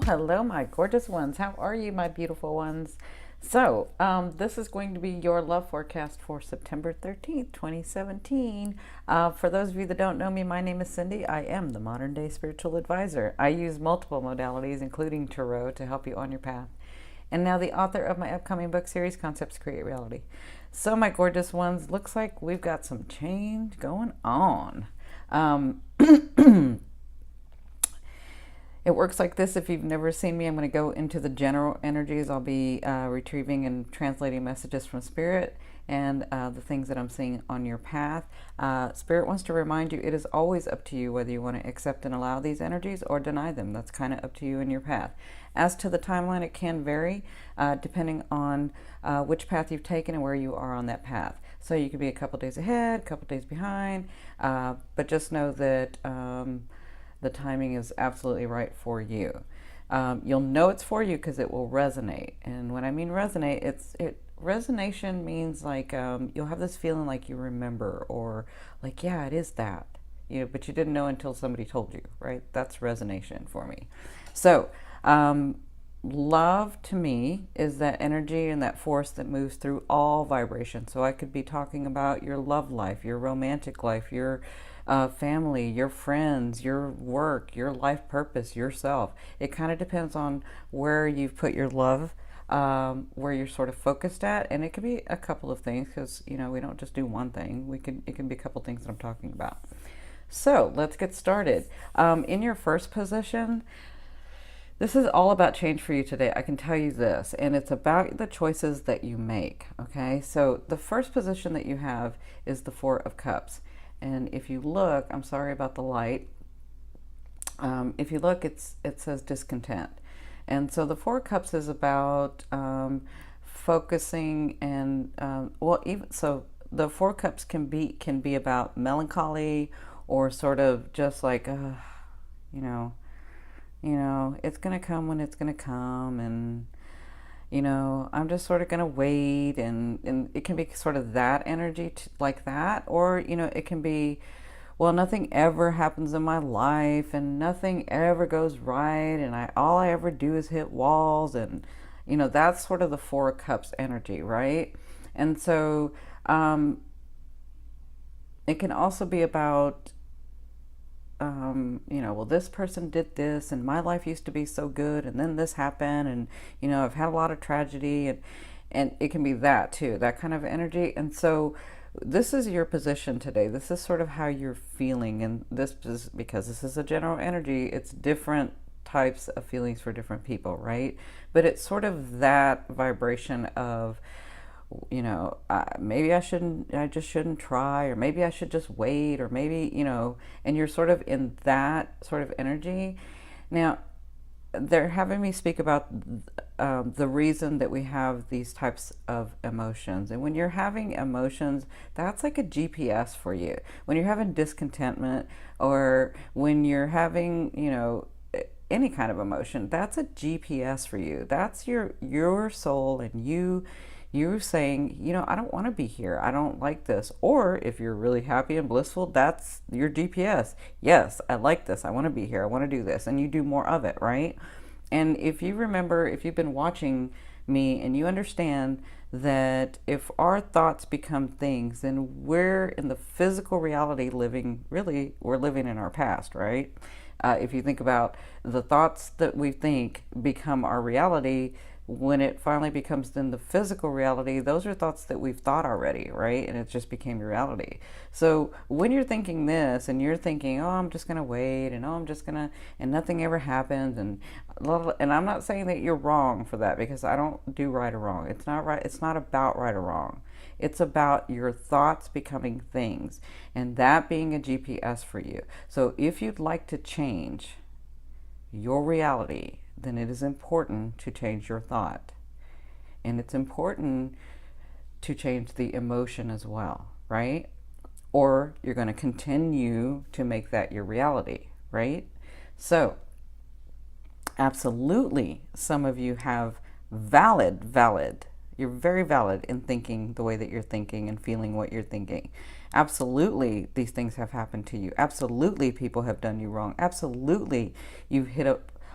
Hello, my gorgeous ones. How are you, my beautiful ones? This is going to be your love forecast for September 13th, 2017. For those of you that don't know me, my name is Cindy. I am the modern day spiritual advisor. I use multiple modalities, including Tarot, to help you on your path. And now the author of my upcoming book series, Concepts Create Reality. So, my gorgeous ones, looks like we've got some change going on. It works like this. If you've never seen me, I'm going to go into the general energies. I'll be retrieving and translating messages from Spirit and the things that I'm seeing on your path. Spirit wants to remind you it is always up to you whether you want to accept and allow these energies or deny them. That's kind of up to you and your path. As to the timeline, it can vary depending on which path you've taken and where you are on that path. So you could be a couple days ahead, a couple days behind, but just know that the timing is absolutely right for you. You'll know it's for you because it will resonate. And when I mean resonate, resonation means like you'll have this feeling like you remember, or like, yeah, it is that. But you didn't know until somebody told you, right? That's resonation for me. So, love to me is that energy and that force that moves through all vibration. So I could be talking about your love life, your romantic life, your family, your friends, your work, your life purpose, yourself. It kind of depends on where you've put your love, where you're sort of focused at, and it could be a couple of things because we don't just do one thing. It can be a couple of things that I'm talking about. So let's get started. In your first position, this is all about change for you today. I can tell you this, and it's about the choices that you make. Okay, so the first position that you have is the Four of Cups. And if you look, I'm sorry about the light. If you look, it says discontent. And so the Four of Cups is about focusing and, even so the Four of Cups can be about melancholy or sort of just like, it's going to come when it's going to come, and I'm just sort of going to wait, and it can be sort of that energy like that, or it can be, well, nothing ever happens in my life and nothing ever goes right, and all I ever do is hit walls, and that's sort of the Four of Cups energy, right? And so it can also be about well, this person did this, and my life used to be so good, and then this happened, and I've had a lot of tragedy, and it can be that too, that kind of energy. And so this is your position today. This is sort of how you're feeling, and this is because this is a general energy. It's different types of feelings for different people, right? But it's sort of that vibration of, maybe I just shouldn't try, or maybe I should just wait, or maybe, and you're sort of in that sort of energy. Now, they're having me speak about the reason that we have these types of emotions. And when you're having emotions, that's like a GPS for you. When you're having discontentment, or when you're having, any kind of emotion, that's a GPS for you. That's your soul and you're saying, I don't want to be here. I don't like this. Or if you're really happy and blissful, that's your GPS. Yes, I like this. I want to be here. I want to do this. And you do more of it, right? And if you remember, if you've been watching me and you understand that if our thoughts become things, then we're in the physical reality we're living in our past, right? If you think about the thoughts that we think become our reality, when it finally becomes then the physical reality, those are thoughts that we've thought already, right? And it just became reality. So when you're thinking this and you're thinking, oh, I'm just going to wait, and oh, I'm just going to, and nothing ever happens, and I'm not saying that you're wrong for that, because I don't do right or wrong. It's not right. It's not about right or wrong. It's about your thoughts becoming things, and that being a GPS for you. So if you'd like to change your reality, then it is important to change your thought. And it's important to change the emotion as well, right? Or you're going to continue to make that your reality, right? So, absolutely, some of you have valid. You're very valid in thinking the way that you're thinking and feeling what you're thinking. Absolutely, these things have happened to you. Absolutely, people have done you wrong. Absolutely, you've hit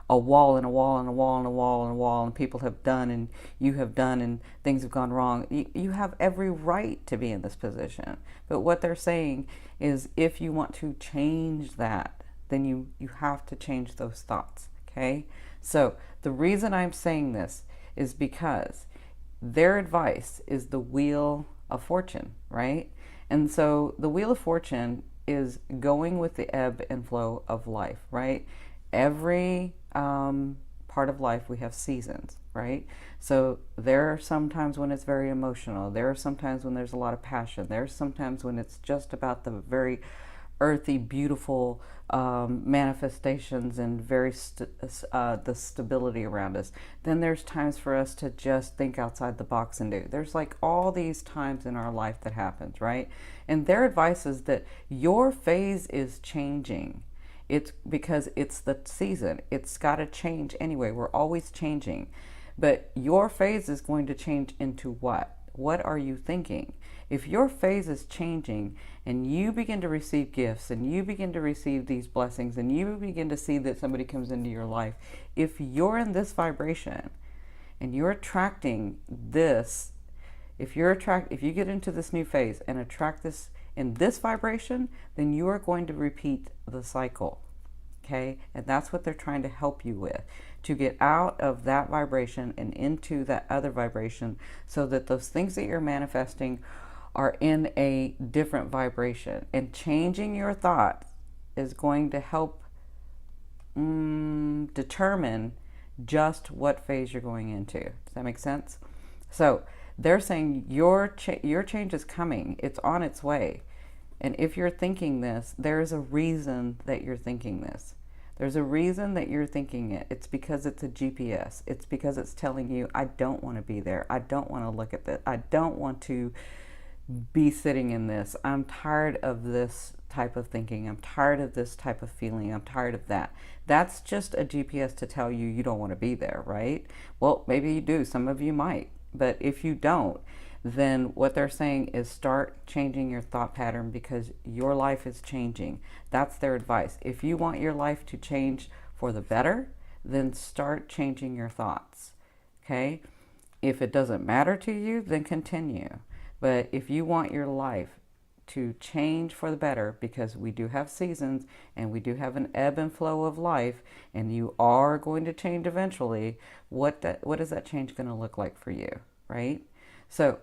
a wall and a wall and a wall and a wall and a wall, and people have done and you have done and things have gone wrong. You have every right to be in this position. But what they're saying is if you want to change that, then you have to change those thoughts. Okay? So the reason I'm saying this is because their advice is the Wheel of Fortune, right? And so the Wheel of Fortune is going with the ebb and flow of life, right? Every part of life we have seasons, right? So there are some times when it's very emotional. There are some times when there's a lot of passion. There's sometimes when it's just about the very earthy, beautiful manifestations and the stability around us. Then there's times for us to just think outside the box and do. There's like all these times in our life that happens, right? And their advice is that your phase is changing. It's because it's the season. It's got to change anyway. We're always changing. But your phase is going to change into what? What are you thinking? If your phase is changing and you begin to receive gifts and you begin to receive these blessings and you begin to see that somebody comes into your life, if you're in this vibration and you're attracting this, if you get into this new phase and attract this in this vibration, then you are going to repeat the cycle. Okay? And that's what they're trying to help you with, to get out of that vibration and into that other vibration so that those things that you're manifesting are in a different vibration. And changing your thought is going to help determine just what phase you're going into. Does that make sense? So they're saying your change is coming. It's on its way. And if you're thinking this, there's a reason that you're thinking this. There's a reason that you're thinking it. It's because it's a GPS. It's because it's telling you, I don't want to be there. I don't want to look at this. I don't want to be sitting in this. I'm tired of this type of thinking. I'm tired of this type of feeling. I'm tired of that. That's just a GPS to tell you you don't want to be there, right? Well, maybe you do. Some of you might. But if you don't, then what they're saying is start changing your thought pattern because your life is changing. That's their advice. If you want your life to change for the better, then start changing your thoughts. Okay? If it doesn't matter to you, then continue. But if you want your life to change for the better, because we do have seasons and we do have an ebb and flow of life, and you are going to change eventually, what is that change going to look like for you, right? So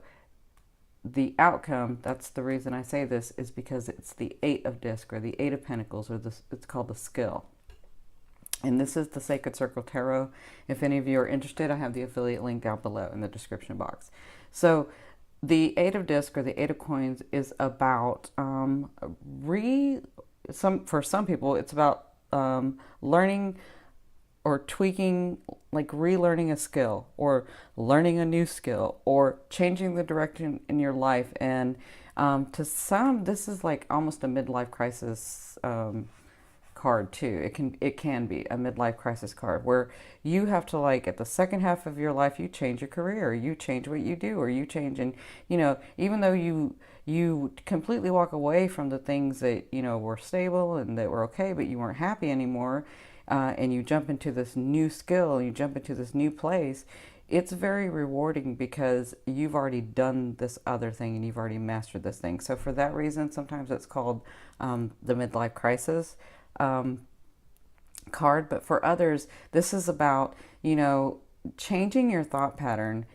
the outcome, that's the reason I say this, is because it's the Eight of Disc or the Eight of Pentacles, or it's called the skill. And this is the Sacred Circle Tarot. If any of you are interested, I have the affiliate link down below in the description box. So the Eight of Disc or the Eight of Coins is about for some people it's about learning or tweaking, like relearning a skill or learning a new skill or changing the direction in your life. And to some, this is like almost a midlife crisis card too. It can be a midlife crisis card where you have to, like, at the second half of your life, you change your career, you change what you do, or you change, and even though you completely walk away from the things that were stable and that were okay, but you weren't happy anymore, and you jump into this new skill, you jump into this new place. It's very rewarding because you've already done this other thing and you've already mastered this thing. So for that reason, sometimes it's called the midlife crisis card. But for others, this is about, changing your thought pattern,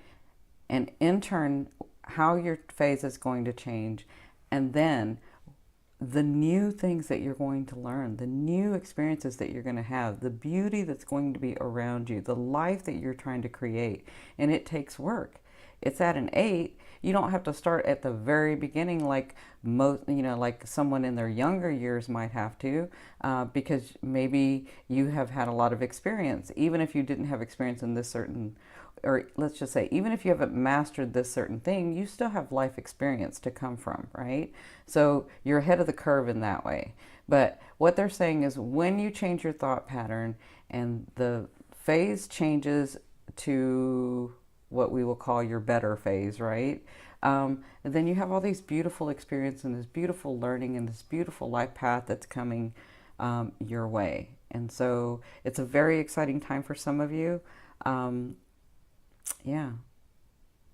and in turn, how your phase is going to change. And then the new things that you're going to learn, the new experiences that you're going to have, the beauty that's going to be around you, the life that you're trying to create. And it takes work. It's at an 8. You don't have to start at the very beginning like like someone in their younger years might have to, because maybe you have had a lot of experience. Even if you didn't have experience in this certain, or let's just say, even if you haven't mastered this certain thing, you still have life experience to come from, right? So you're ahead of the curve in that way. But what they're saying is when you change your thought pattern and the phase changes to what we will call your better phase, right? Then you have all these beautiful experiences and this beautiful learning and this beautiful life path that's coming your way. And so it's a very exciting time for some of you. Yeah,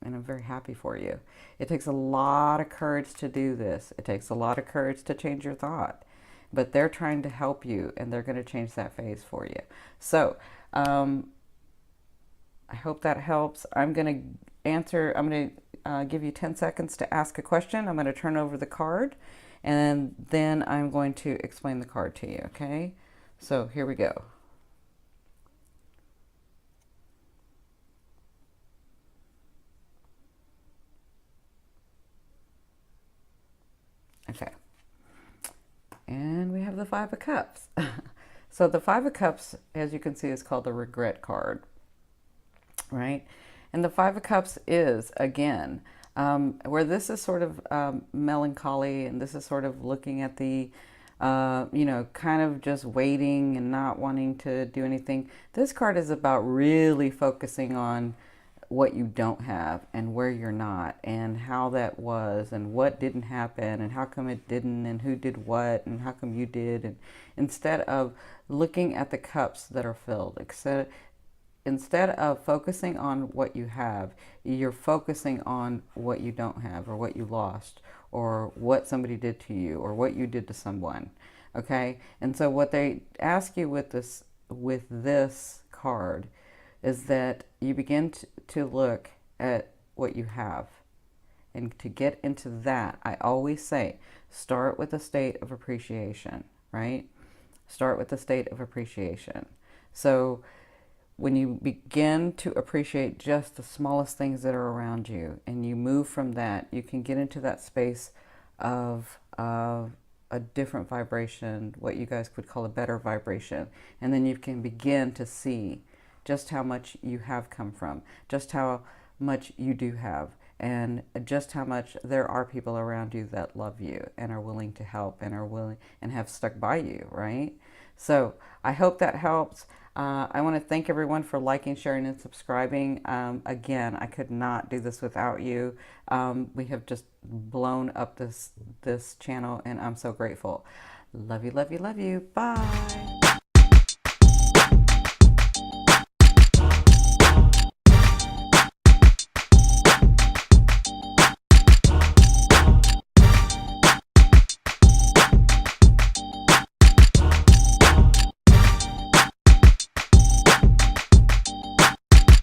and I'm very happy for you. It takes a lot of courage to do this. It takes a lot of courage to change your thought, but they're trying to help you, and they're going to change that phase for you. So I hope that helps. I'm going to give you 10 seconds to ask a question. I'm going to turn over the card, and then I'm going to explain the card to you, okay? So here we go. Okay. And we have the Five of Cups. So the Five of Cups, as you can see, is called the regret card, right? And the Five of Cups is, again, where this is sort of melancholy, and this is sort of looking at the, kind of just waiting and not wanting to do anything. This card is about really focusing on what you don't have and where you're not and how that was and what didn't happen and how come it didn't and who did what and how come you did. And instead of looking at the cups that are filled, instead of focusing on what you have, you're focusing on what you don't have or what you lost or what somebody did to you or what you did to someone. Okay? And so what they ask you with this card is that you begin to look at what you have. And to get into that, I always say, start with a state of appreciation, right? Start with a state of appreciation. So when you begin to appreciate just the smallest things that are around you and you move from that, you can get into that space of a different vibration, what you guys would call a better vibration. And then you can begin to see just how much you have come from, just how much you do have, and just how much there are people around you that love you and are willing to help and are willing and have stuck by you, right? So I hope that helps. I want to thank everyone for liking, sharing, and subscribing. Again, I could not do this without you. We have just blown up this channel, and I'm so grateful. Love you, love you, love you. Bye.